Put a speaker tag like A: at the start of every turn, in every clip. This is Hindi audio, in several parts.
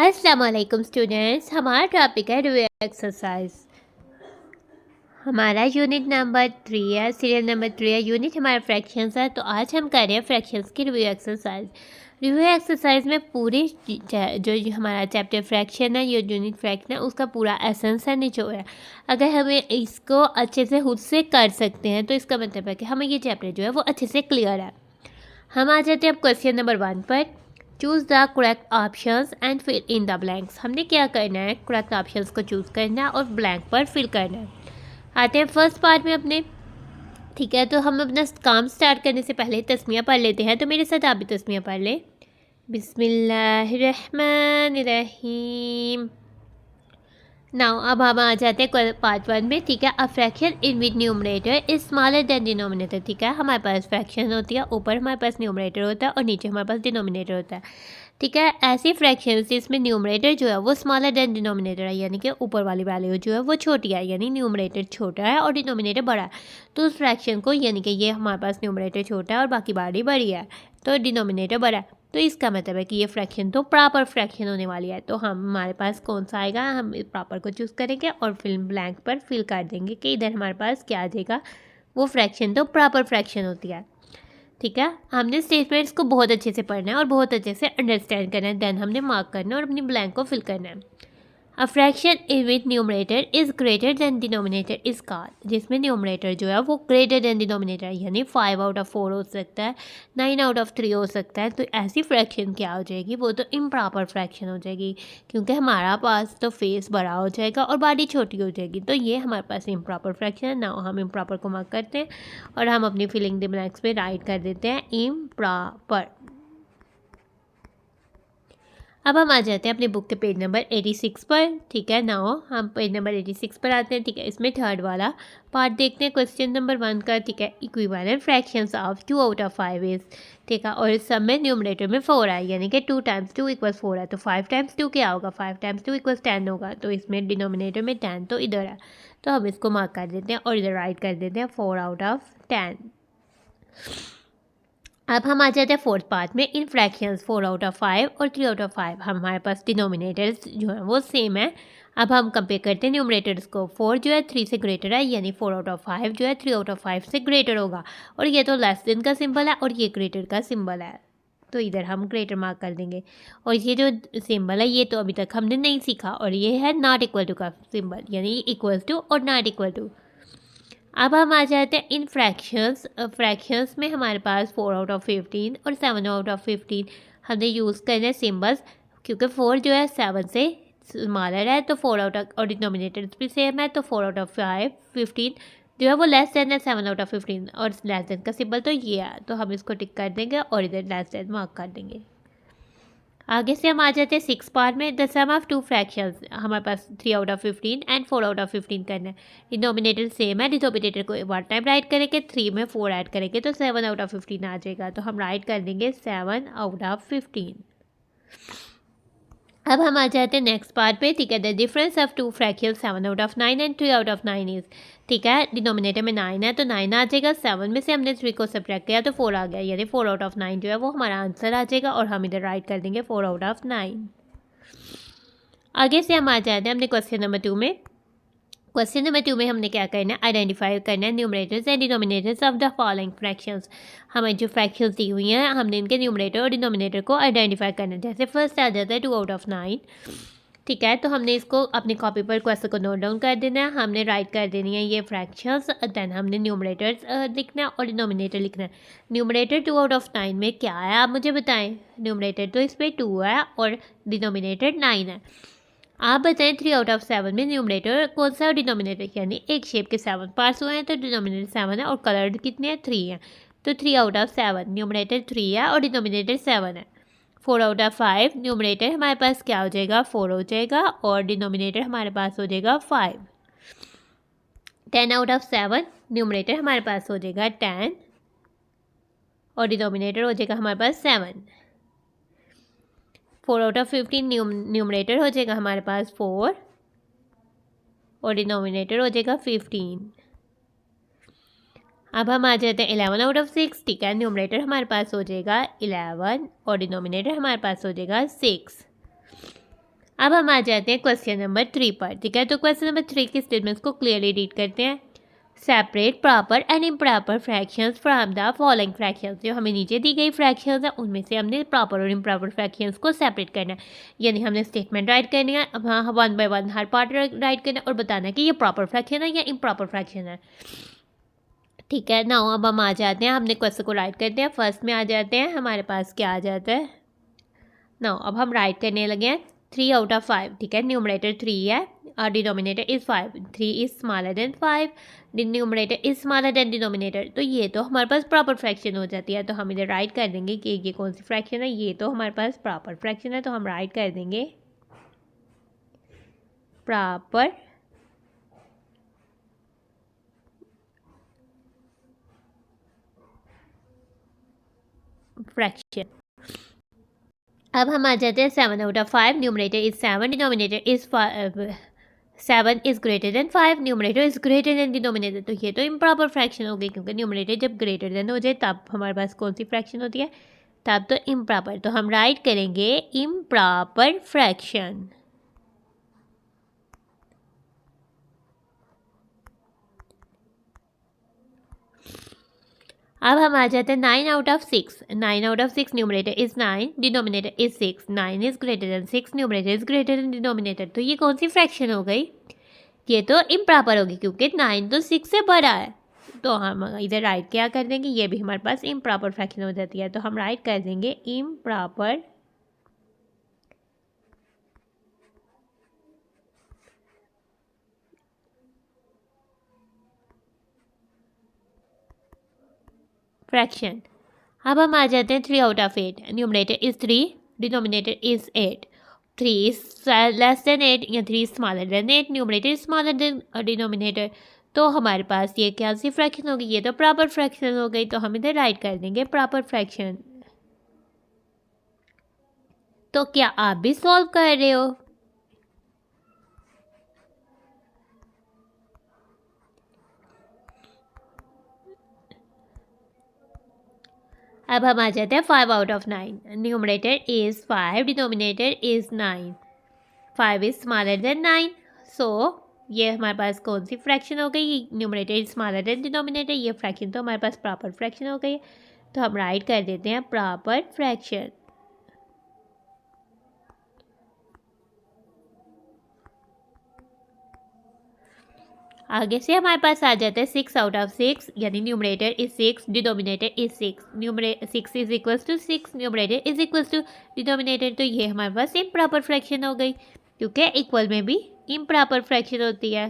A: अस्सलाम वालेकुम स्टूडेंट्स। हमारा टॉपिक है रिव्यू एक्सरसाइज। हमारा यूनिट नंबर 3 है, सीरियल नंबर 3 है। यूनिट हमारा फ्रैक्शंस है, तो आज हम कर रहे हैं फ्रैक्शंस की रिव्यू एक्सरसाइज। रिव्यू एक्सरसाइज में पूरी जो हमारा चैप्टर फ्रैक्शन है, ये यूनिट फ्रैक्शन है, उसका पूरा एसेंस है, निचोड़ है। अगर हमें इसको अच्छे से खुद से कर सकते हैं तो इसका मतलब है कि हमें ये चैप्टर जो है वो अच्छे से क्लियर है। हम आ जाते हैं अब क्वेश्चन नंबर 1 पर। Choose the correct options and fill in the blanks. हमने क्या करना है, करेक्ट ऑप्शंस को चूज़ करना है और ब्लैंक पर फिल करना है। आते हैं फर्स्ट पार्ट में अपने। ठीक है, तो हम अपना काम स्टार्ट करने से पहले तस्मिया पढ़ लेते हैं। तो मेरे साथ आप भी तस्मिया पढ़ लें। बिस्मिल्लाहिर्रहमानिर्रहीम। नाउ अब हम आ जाते हैं पार्ट 1 में। ठीक है, a fraction in which numerator is smaller than denominator. ठीक है, हमारे पास फ्रैक्शन होती है, ऊपर हमारे पास न्यूमरेटर होता है और नीचे हमारे पास डिनोमिनेटर होता है। ठीक है, ऐसी फ्रैक्शन जिसमें न्यूमरेटर जो है वो स्मॉलर देन डिनोमिनेटर है, यानी कि ऊपर वाली वैल्यू जो है वो छोटी है, यानी न्यूमरेटर छोटा है और डिनोमिनेटर बड़ा है। तो उस फ्रैक्शन को, यानी कि ये हमारे पास न्यूमरेटर छोटा है और बाकी बारी बड़ी है, तो डिनोमिनेटर बड़ा है, तो इसका मतलब है कि ये फ्रैक्शन तो प्रॉपर फ्रैक्शन होने वाली है। तो हमारे पास कौन सा आएगा, हम प्रॉपर को चूज़ करेंगे और फिर ब्लैंक पर फिल कर देंगे कि इधर हमारे पास क्या आ जाएगा, वो फ्रैक्शन तो प्रॉपर फ्रैक्शन होती है। ठीक है, हमने स्टेटमेंट्स को बहुत अच्छे से पढ़ना है और बहुत अच्छे से अंडरस्टैंड करना है, देन हमने मार्क करना है और अपनी ब्लैंक को फिल करना है। A fraction in which numerator is greater than denominator is called. जिसमें न्यूमरेटर जो है वो ग्रेटर दैन डिनोमिनेटर, यानी 5 आउट ऑफ 4 हो सकता है, 9 आउट ऑफ 3 हो सकता है। तो ऐसी फ्रैक्शन क्या हो जाएगी, वो तो इम्प्रॉपर फ्रैक्शन हो जाएगी, क्योंकि हमारा पास तो फेस बड़ा हो जाएगा और बॉडी छोटी हो जाएगी। तो ये हमारे पास इम्प्रॉपर फ्रैक्शन है ना। हम इम्प्रॉपर को मार्क करते हैं और हम अपनी फिलिंग द ब्लैंक्स पे राइट कर देते हैं इम्प्रॉपर। अब हम आ जाते हैं अपने बुक के पेज नंबर 86 पर। ठीक है, नाउ हम पेज नंबर 86 पर आते हैं। ठीक है, इसमें थर्ड वाला पार्ट देखते हैं क्वेश्चन नंबर 1 का। ठीक है, equivalent fractions of 2 out of 5 is. ठीक है, और इस सब में न्यूमरेटर में 4 है, यानी कि 2 टाइम्स 2 इक्वल 4 है। तो 5 टाइम्स 2 क्या होगा, 5 टाइम्स 2 इक्वल 10 होगा। तो इसमें डिनोमिनेटर में 10 तो इधर है, तो हम इसको मार्क कर देते हैं और इधर राइट कर देते हैं 4 आउट ऑफ 10। अब हम आ जाते हैं फोर्थ पार्ट में। इन फ्रैक्शंस 4 आउट ऑफ 5 और 3 आउट ऑफ 5 हमारे पास डिनोमिनेटर्स जो है वो सेम है। अब हम कंपेयर करते हैं न्यूमरेटर्स को। 4 जो है 3 से ग्रेटर है, यानी 4 आउट ऑफ 5 जो है 3 आउट ऑफ 5 से ग्रेटर होगा। और ये तो लेस देन का सिंबल है और ये ग्रेटर का सिंबल है, तो इधर हम ग्रेटर मार्क कर देंगे। और ये जो सिंबल है ये तो अभी तक हमने नहीं सीखा, और ये है नॉट इक्वल टू का सिंबल, यानी इक्वल टू और नॉट इक्वल टू। अब हम आ जाते हैं इन फ्रैक्शंस। फ्रैक्शंस में हमारे पास 4 आउट ऑफ 15 और 7 आउट ऑफ 15 हमने यूज़ करना है सिम्बल्स, क्योंकि 4 जो है 7 से स्मॉलर है, तो 4 आउट ऑफ, और डिनोमिनेटर भी सेम है, तो 4 आउट ऑफ 5 15 जो है वो लेस देन है 7 आउट ऑफ 15, और लेस देन का सिंबल तो ये है, तो हम इसको टिक कर देंगे और इधर लेस देन मार्क कर देंगे। आगे से हम आ जाते हैं 6 पार्ट में। द सम ऑफ 2 फ्रैक्शंस, हमारे पास 3 out of 15 and 4 out of 15 करना है। डिनोमिनेटर सेम है, डिनोमिनेटर को 1 टाइम राइट करेंगे, 3 में 4 ऐड करेंगे तो 7 आउट ऑफ 15 आ जाएगा। तो हम राइट कर देंगे 7 आउट ऑफ 15। अब हम आ जाते हैं नेक्स्ट पार्ट पे। ठीक है, the difference of 2 fractions 7 out of 9 and 3 out of 9 is. ठीक है, डिनोमिनेटर में 9 है तो 9 आ जाएगा, 7 में से हमने 3 को सब्ट्रैक्ट किया तो 4 आ गया, यानी 4 आउट ऑफ 9 जो है वो हमारा आंसर आ जाएगा, और हम इधर राइट कर देंगे 4 आउट ऑफ 9। आगे से हम आ जाते हैं अपने क्वेश्चन नंबर 2 में। क्वेश्चन नंबर 2 में हमने क्या करना है, आइडेंटिफाई करना है numerators and denominators of the following fractions. हमें जो फ्रैक्शंस दी हुई हैं हमने इनके न्यूमरेटर और डिनोमिनेटर को आइडेंटिफाई करना है। जैसे फर्स्ट आ जाता है 2 आउट ऑफ 9। ठीक है, तो हमने इसको अपनी कॉपी पर क्वेश्चन को नोट डाउन कर देना है, हमने राइट कर देनी है ये फ्रैक्शंस, देन हमने न्यूमरेटर्स लिखना है और डिनोमिनेटर लिखना है। न्यूमरेटर 2 आउट ऑफ 9 में क्या है, आप मुझे बताएं। न्यूमरेटर तो इस पर 2 है और डिनोमिनेटर 9 है। आप बताएं 3 आउट ऑफ 7 में न्यूमरेटर कौन सा और डिनोमिनेटर, यानी एक शेप के 7 पार्ट्स हुए हैं तो डिनोमिनेटर 7 है और कलर्ड कितने हैं, 3 है। तो 3 आउट ऑफ 7 न्यूमरेटर 3 है और डिनोमिनेटर 7 है। 4 आउट ऑफ 5 न्यूमरेटर हमारे पास क्या हो जाएगा, 4 हो जाएगा और डिनोमिनेटर हमारे पास हो जाएगा 5। 10 आउट ऑफ 7 न्यूमरेटर हमारे पास हो जाएगा 10 और डिनोमिनेटर हो जाएगा हमारे पास 7। 4 आउट ऑफ 15 न्यूमरेटर हो जाएगा हमारे पास 4 और डिनोमिनेटर हो जाएगा 15। अब हम आ जाते हैं 11 आउट ऑफ 6। ठीक है, न्यूमरेटर हमारे पास हो जाएगा 11 और डिनोमिनेटर हमारे पास हो जाएगा 6। अब हम आ जाते हैं क्वेश्चन नंबर 3 पर, ठीक है। तो क्वेश्चन नंबर 3 के स्टेटमेंट्स को क्लियरली रीड करते हैं। Separate proper and improper fractions from the following fractions. जो हमें नीचे दी गई फ्रैक्शंस है उनमें से हमने प्रॉपर और इम्प्रॉपर फ्रैक्शंस को सेपरेट करना है, यानी हमने स्टेटमेंट राइट करनी है। अब हाँ, 1 बाय 1 हर पार्ट राइट करना है और बताना है कि ये प्रॉपर फ्रैक्शन है या इम्प्रॉपर फ्रैक्शन है, ठीक है। नाउ अब हम आ जाते हैं, हमने क्वेश्चन को राइट करते हैं। फर्स्ट में आ जाते हैं, हमारे पास क्या आ जाता है। नाउ अब हम राइट करने लगे हैं 3 आउट ऑफ 5, ठीक है। न्यूमरेटर 3 है और denominator is 5, 3 is smaller than 5, numerator is smaller than denominator. तो ये तो हमारे पास प्रॉपर फ्रैक्शन हो जाती है, तो हम इधर राइट कर देंगे कि ये कौन सी फ्रैक्शन है। ये तो हमारे पास प्रॉपर फ्रैक्शन है, तो हम राइट कर देंगे प्रॉपर फ्रैक्शन। अब हम आ जाते हैं 7 out of 5, numerator is 7, denominator is 7 is greater than 5, numerator is greater than denominator. तो ये तो इम्प्रॉपर फ्रैक्शन हो गई, क्योंकि न्यूमरेटर जब ग्रेटर देन हो जाए तब हमारे पास कौन सी फ्रैक्शन होती है, तब तो इम्प्रॉपर। तो हम राइट करेंगे इम्प्रॉपर फ्रैक्शन। अब हम आ जाते हैं 9 out of 6, 9 out of 6, numerator is 9, denominator is 6, 9 is greater than 6, numerator is greater than denominator. तो ये कौन सी फ्रैक्शन हो गई, ये तो इम्प्रॉपर होगी, क्योंकि 9 तो 6 से बड़ा है। तो हम इधर राइट क्या कर देंगे, ये भी हमारे पास इम्प्रॉपर फ्रैक्शन हो जाती है, तो हम राइट कर देंगे इम्प्रॉपर फ्रैक्शन। अब हम आ जाते हैं 3 out of 8, numerator is 3, denominator is 8, 3 is less than 8 या 3 is smaller then 8, numerator is smaller than denominator. तो हमारे पास ये क्या सी फ्रैक्शन होगी, ये तो प्रॉपर फ्रैक्शन हो गई, तो हम इधर राइट कर देंगे प्रॉपर फ्रैक्शन। तो क्या आप भी सॉल्व कर रहे हो? अब हम आ जाते हैं 5 out of 9, numerator is 5, denominator is 9, 5 is smaller then 9। सो ये हमारे पास कौन सी फ्रैक्शन हो गई, numerator is smaller than denominator. ये फ्रैक्शन तो हमारे पास प्रॉपर फ्रैक्शन हो गई, तो हम राइट कर देते हैं प्रॉपर फ्रैक्शन। आगे से हमारे पास आ जाता है 6 आउट ऑफ 6, यानी numerator is 6, denominator is 6, numerator 6 is equals to 6, numerator is equals to denominator. तो ये हमारे पास इम्प्रॉपर फ्रैक्शन हो गई, क्योंकि इक्वल में भी इम्प्रॉपर फ्रैक्शन होती है।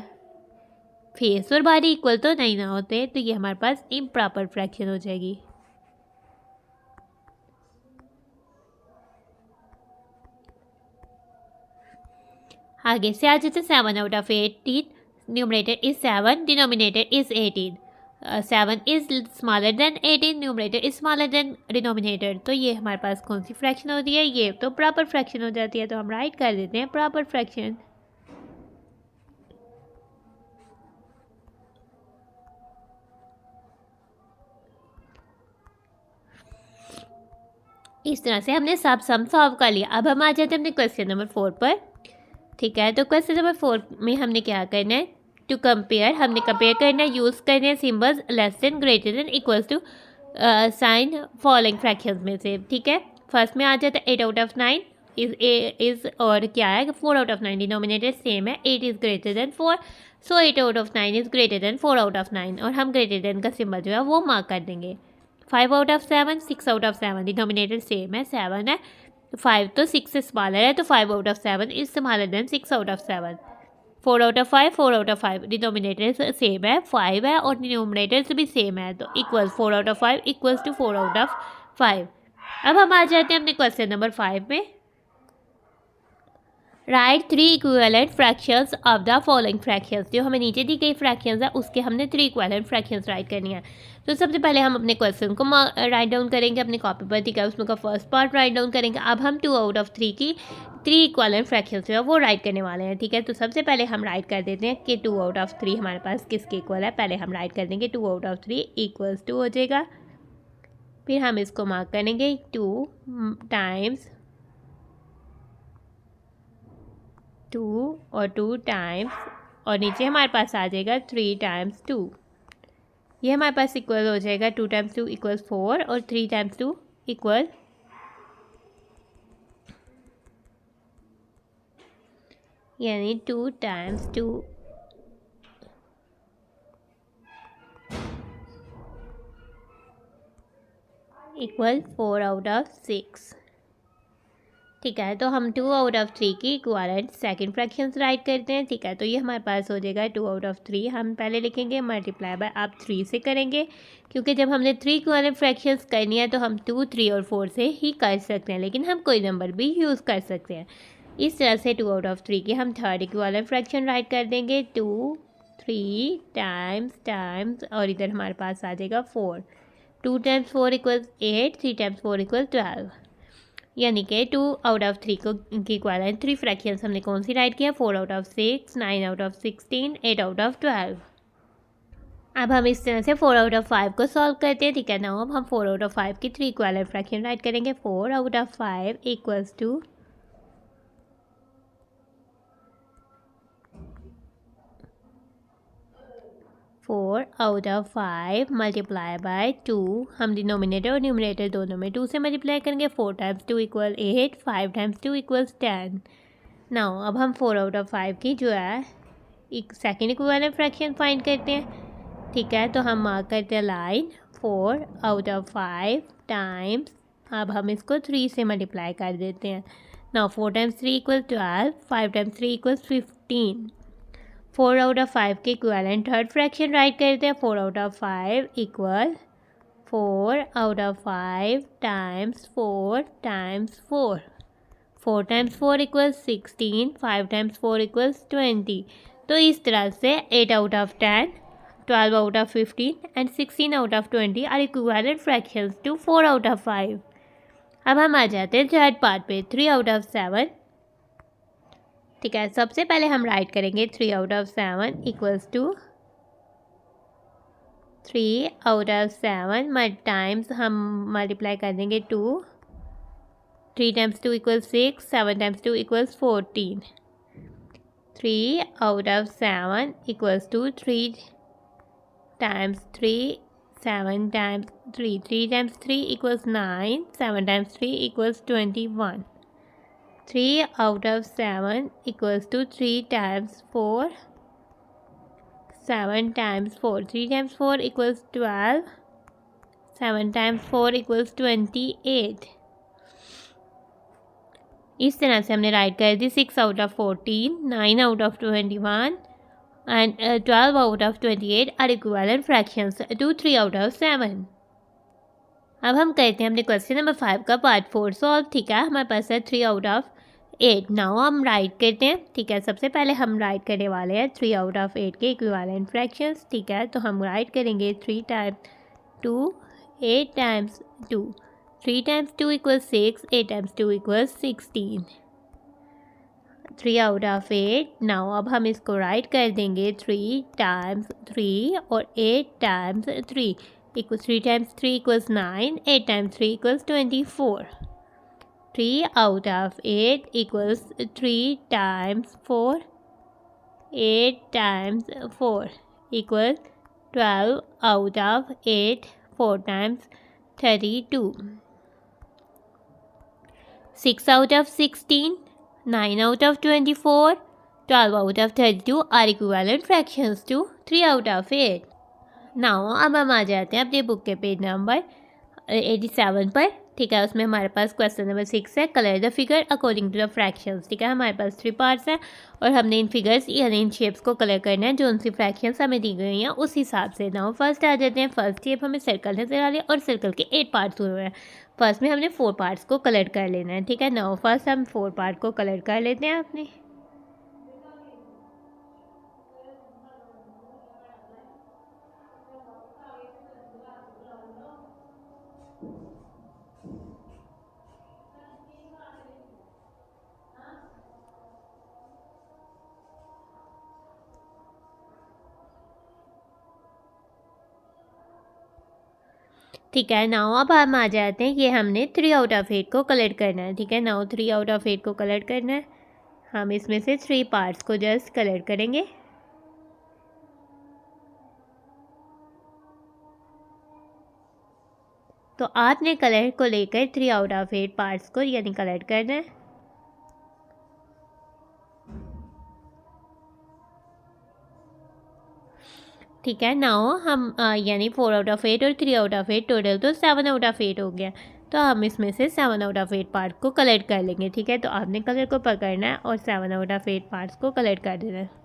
A: फेस और बॉडी इक्वल तो नहीं ना होते, तो ये हमारे पास इम्प्रॉपर फ्रैक्शन हो जाएगी। आगे से आ जाते 7 out of 18, numerator is 7, denominator is 18, 7 is smaller then 18, numerator is smaller than denominator. तो ये हमारे पास कौन सी फ्रैक्शन होती है, ये तो प्रॉपर फ्रैक्शन हो जाती है, तो हम राइट कर देते हैं प्रॉपर फ्रैक्शन। इस तरह से हमने सब सम सॉल्व कर लिया। अब हम आ जाते हैं अपने क्वेश्चन नंबर 4 पर, ठीक है। तो क्वेश्चन नंबर 4 में हमने क्या करना है, टू कंपेयर, हमने कंपेयर करना है, यूज़ करना है symbols less than, greater than, equals to sign following fractions में से, ठीक है। फर्स्ट में आ जाता है 8 आउट ऑफ 9 इज और क्या है 4 आउट ऑफ 9, डिनोमिनेटर सेम है, 8 is greater than 4, so 8 out of 9 is greater than 4 out of 9, और हम ग्रेटर देन का सिम्बल जो है वो मार्क कर देंगे। 5 out of 7, 6 out of 7, denominator same है, 7 है, 5 तो 6 से स्मॉलर है, तो 5 out of 7 is smaller than 6 out of 7। 4 out of 5, 4 out of 5, denominator same है, 5 है, और डिनोमिनेटर भी सेम है, तो equals 4 out of 5 equals to 4 out of 5। अब हम आ जाते हैं अपने क्वेश्चन नंबर 5 में। Right 3 equivalent fractions of the following fractions. जो हमें नीचे दी गई फ्रैक्शंस है उसके हमने 3 इक्विवेलेंट फ्रैक्शंस राइट करनी है। तो सबसे पहले हम अपने क्वेश्चन को राइट डाउन करेंगे अपने कॉपी पर, ठीक है। उसमें का फर्स्ट पार्ट राइट डाउन करेंगे। अब हम 2 आउट ऑफ 3 की 3 इक्विवेलेंट फ्रैक्शंस जो है वो राइट करने वाले हैं, ठीक है। तो सबसे पहले हम राइट कर देते हैं कि 2 आउट ऑफ 3 हमारे पास किसके इक्वल है। पहले हम राइट कर देंगे 2 आउट ऑफ 3 इक्वल्स 2 हो जाएगा, फिर हम इसको मार्क करेंगे 2 टाइम्स 2 और 2 टाइम्स और नीचे हमारे पास आ जाएगा 3 टाइम्स 2। ये हमारे पास इक्वल हो जाएगा 2 टाइम्स 2 इक्वल्स 4 और 3 टाइम्स 2 इक्वल यानी 2 टाइम्स 2 इक्वल 4 आउट ऑफ 6। ठीक है, तो हम 2 आउट ऑफ 3 की इक्वालेंट सेकंड फ्रैक्शंस राइट करते हैं। ठीक है, तो ये हमारे पास हो जाएगा 2 आउट ऑफ 3। हम पहले लिखेंगे मल्टीप्लाई बाय, आप 3 से करेंगे क्योंकि जब हमने 3 इक्वालेंट फ्रैक्शंस करनी है तो हम 2, 3 और 4 से ही कर सकते हैं, लेकिन हम कोई नंबर भी यूज़ कर सकते हैं। इस तरह से 2 आउट ऑफ 3 की हम थर्ड इक्वालेंट फ्रैक्शन राइट कर देंगे 2, 3 टाइम्स और इधर हमारे पास आ जाएगा 4। 2 टाइम्स 4 इक्वल्स 8, 3 टाइम्स 4 इक्वल 12। यानी कि 2 आउट ऑफ 3 को की इक्वालेंट 3 फ्रैक्शंस हमने कौन सी राइट किया, 4 out of 6, 9 out of 16, 8 out of 12। अब हम इस तरह से 4 आउट ऑफ 5 को सॉल्व करते हैं। ठीक है ना, अब हम 4 आउट ऑफ 5 की 3 इक्वालेंट फ्रैक्शन राइट करेंगे। 4 out of 5 equals to 4 out of 5 multiply by 2। हम डिनोमिनेटर और न्यूमरेटर दोनों में 2 से मल्टीप्लाई करेंगे। 4 times 2 equal 8, 5 times 2 equals 10। Now अब हम 4 आउट ऑफ 5 की जो है एक सेकेंड इक्विवेलेंट फ्रैक्शन फाइंड करते हैं। ठीक है, तो हम मार्क करते हैं लाइन 4 आउट ऑफ 5 टाइम्स, अब हम इसको 3 से मल्टीप्लाई कर देते हैं। Now 4 times 3 equal 12, 5 times 3 equals 15। 4 out of 5 के इक्विवेलेंट थर्ड फ्रैक्शन राइट करते हैं। 4 out of 5 equal 4 out of 5 times 4 times 4। 4 times 4 equals 16, 5 times 4 equals 20। तो इस तरह से 8 out of 10, 12 out of 15 and 16 out of 20 are equivalent fractions to 4 out of 5। अब हम आ जाते हैं थर्ड पार्ट पे, 3 आउट ऑफ 7। ठीक है, सबसे पहले हम राइट करेंगे 3 out of 7 equals to 3 out of 7 times हम मल्टीप्लाई कर देंगे 2। 3 times 2 equals 6, 7 times 2 equals 14। 3 out of 7 equals to 3 times 3, 7 times 3. 3 times 3 equals 9, 7 times 3 equals 21. 3 out of 7 equals to 3 times 4, 7 times 4. 3 times 4 equals 12, 7 times 4 equals 28. इस तरह से हमने राइट कर दी 6 out of 14, 9 out of 21 and 12 out of 28 are equivalent fractions to 3 out of 7। अब हम कहते हैं हमने क्वेश्चन नंबर 5 का पार्ट 4 सॉल्व। ठीक है, हमारे पास है 3 आउट ऑफ 8। नाउ हम राइट करते हैं। ठीक है, सबसे पहले हम राइट करने वाले हैं 3 आउट ऑफ 8 के इक्विवेलेंट फ्रैक्शंस। ठीक है, तो हम राइट करेंगे 3 times 2, 8 times 2। 3 times 2 equals 6, 8 times 2 equals 16। 3 out of 8। Now अब हम इसको राइट कर देंगे 3 टाइम्स 3 और 8 times 3 equal 3 times 3 equals 9, 8 times 3 equals 24। 3 out of 8 equals 3 times 4, 8 times 4 equal 12 out of 8, 4 times 32। 6 out of 16, 9 out of 24, 12 out of 32 are equivalent fractions to 3 out of 8. Now अब हम आ जाते हैं अपने बुक के पेज नंबर 87 पर। ठीक है, उसमें हमारे पास क्वेश्चन नंबर 6 है, colour the figure according to the fractions. ठीक है, हमारे पास 3 पार्ट्स हैं और हमने इन फिगर्स यानी इन शेप्स को कलर करना है जो उनसी फ्रैक्शंस हमें दी गई हैं उस हिसाब से। नाउ फर्स्ट आ जाते हैं। फर्स्ट शेप हमें सर्कल नजर आ रही है और सर्कल के 8 पार्ट्स हुए हैं। फर्स्ट में हमने 4 पार्ट्स को कलर कर लेना है। ठीक है, नाउ फर्स्ट हम 4 पार्ट को कलर कर लेते हैं अपने। ठीक है, नाउ अब हम आ जाते हैं, ये हमने 3 आउट ऑफ 8 को कलर करना है। ठीक है, नाउ 3 आउट ऑफ 8 को कलर करना है। हम इसमें से 3 पार्ट्स को जस्ट कलर करेंगे। तो आपने कलर को लेकर 3 आउट ऑफ 8 पार्ट्स को यानी कलर करना है। ठीक है, नाउ हम यानी 4 आउट ऑफ 8 और 3 आउट ऑफ 8 टोटल तो 7 आउट ऑफ 8 हो गया। तो हम इसमें से 7 आउट ऑफ 8 पार्ट को कलर कर लेंगे। ठीक है, तो आपने कलर को पकड़ना है और 7 आउट ऑफ 8 पार्ट्स को कलर कर देना है।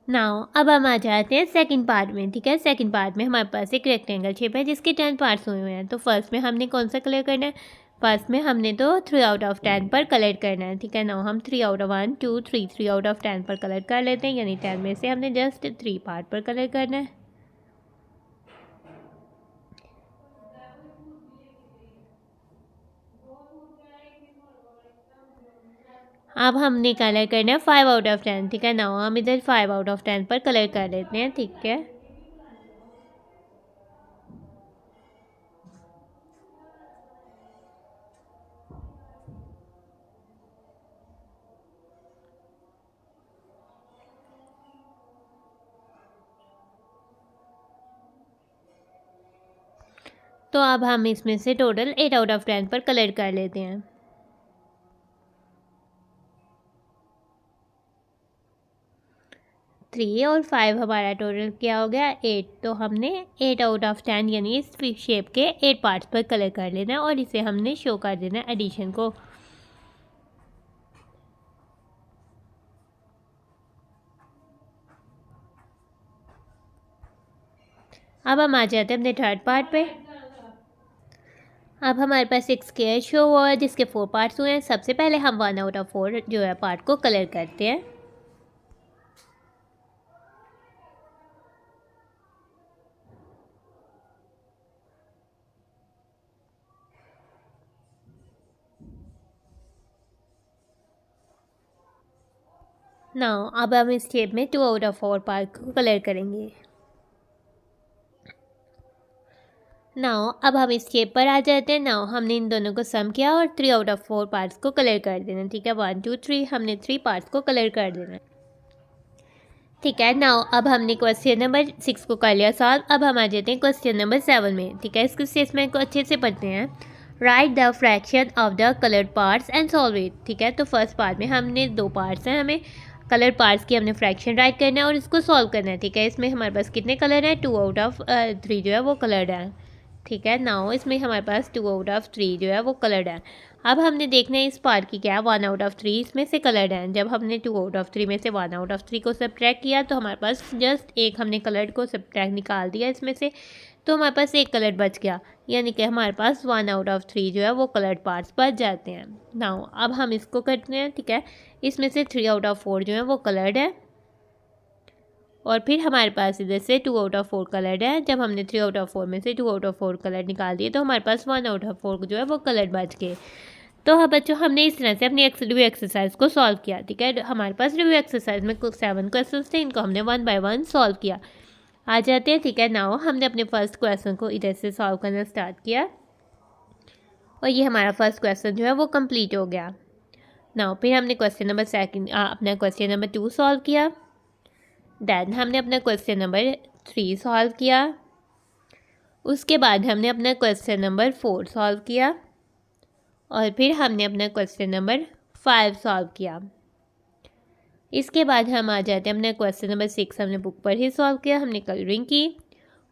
A: नाउ अब हम आ जाते हैं सेकंड पार्ट में। ठीक है, सेकंड पार्ट में हमारे पास एक रेक्टेंगल शेप है जिसके 10 पार्ट्स हुए हुए हैं। तो फर्स्ट में हमने कौन सा कलर करना है? फर्स्ट में हमने तो 3 आउट ऑफ 10 पर कलर करना है। ठीक है, नाउ हम 3 आउट ऑफ 1 2 3 आउट ऑफ 10 पर कलर कर लेते हैं, यानी 10 में से हमने जस्ट 3 पार्ट पर कलर करना है। अब हमने कलर करना है 5 आउट ऑफ 10। ठीक है, नाउ हम इधर 5 आउट ऑफ 10 पर कलर कर लेते हैं। ठीक है, तो अब हम इसमें से टोटल 8 आउट ऑफ 10 पर कलर कर लेते हैं। 3 और 5 हमारा टोटल क्या हो गया? 8। तो हमने 8 आउट ऑफ 10 यानी इस शेप के 8 पार्ट्स पर कलर कर लेना है और इसे हमने शो कर देना है एडिशन को। अब हम आ जाते हैं अपने थर्ड पार्ट पे। अब हमारे पास एक स्क्वायर शो हुआ है जिसके 4 पार्ट्स हुए हैं। सबसे पहले हम 1 आउट ऑफ 4 जो है पार्ट को कलर करते हैं। नाउ अब हम इस शेप में 2 आउट ऑफ 4 पार्ट को कलर करेंगे। नाउ अब हम इस शेप पर आ जाते हैं। नाउ हमने इन दोनों को सम किया और 3 आउट ऑफ 4 पार्ट्स को कलर कर देना। ठीक है, 1 2 3 हमने 3 पार्ट्स को कलर कर देना। ठीक है, नाउ अब हमने क्वेश्चन नंबर 6 को कर लिया सॉल्व। अब हम आ जाते हैं क्वेश्चन नंबर 7 में। ठीक है, इसको स्टेटमेंट को अच्छे से पढ़ते हैं। Right the fraction of the coloured parts and solve it. ठीक है, तो फर्स्ट पार्ट में हमने 2 पार्ट्स हैं, हमें कलर पार्ट्स की हमने फ्रैक्शन राइट करना है और इसको सॉल्व करना है। ठीक है, इसमें हमारे पास कितने कलर हैं? 2 आउट ऑफ 3 जो है वो कलर्ड है। ठीक है, नाउ इसमें हमारे पास 2 आउट ऑफ 3 जो है वो कलर्ड है। अब हमने देखना है इस पार्ट की क्या है? 1 आउट ऑफ 3 इसमें से कलर्ड है। जब हमने 2 आउट ऑफ 3 में से 1 आउट ऑफ 3 को सब्ट्रैक्ट किया तो हमारे पास जस्ट एक हमने कलर्ड को सब्ट्रैक्ट निकाल दिया इसमें से, तो हमारे पास एक कलर्ड बच गया, यानी कि हमारे पास 1 आउट ऑफ 3 जो है वो कलर्ड पार्ट्स बच जाते हैं। नाउ अब हम इसको करते हैं। ठीक है, इसमें से 3 आउट ऑफ 4 जो है वो कलर्ड है और फिर हमारे पास इधर से 2 आउट ऑफ 4 कलर्ड है। जब हमने 3 आउट ऑफ 4 में से 2 आउट ऑफ 4 कलर निकाल दिए तो हमारे पास 1 आउट ऑफ 4 जो है वो कलर बच गए। तो हाँ बच्चों, हमने इस तरह से अपनी रिव्यू एक्सरसाइज को सॉल्व किया। ठीक है, हमारे पास रिव्यू एक्सरसाइज में कुछ 7 क्वेश्चन थे, इनको हमने 1 बाय 1 सॉल्व किया। आ जाते हैं। ठीक है, नाउ हमने अपने फर्स्ट क्वेश्चन को इधर से सॉल्व करना स्टार्ट किया और ये हमारा फर्स्ट क्वेश्चन जो है वो कंप्लीट हो गया। नाउ फिर हमने क्वेश्चन नंबर अपना क्वेश्चन नंबर 2 सॉल्व किया। देन हमने अपना क्वेश्चन नंबर 3 सॉल्व किया। उसके बाद हमने अपना क्वेश्चन नंबर 4 सॉल्व किया और फिर हमने अपना क्वेश्चन नंबर 5 सॉल्व किया। इसके बाद हम आ जाते हैं अपना क्वेश्चन नंबर 6 हमने बुक पर ही सॉल्व किया, हमने कलरिंग की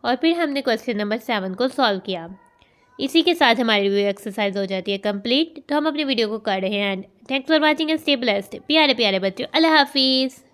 A: और फिर हमने क्वेश्चन नंबर 7 को सॉल्व किया। इसी के साथ हमारी रिव्यू एक्सरसाइज हो जाती है कंप्लीट। तो हम अपनी वीडियो को कर रहे हैं and thanks for watching and stay blessed. प्यारे प्यारे बच्चों, अल्लाह हाफिज़।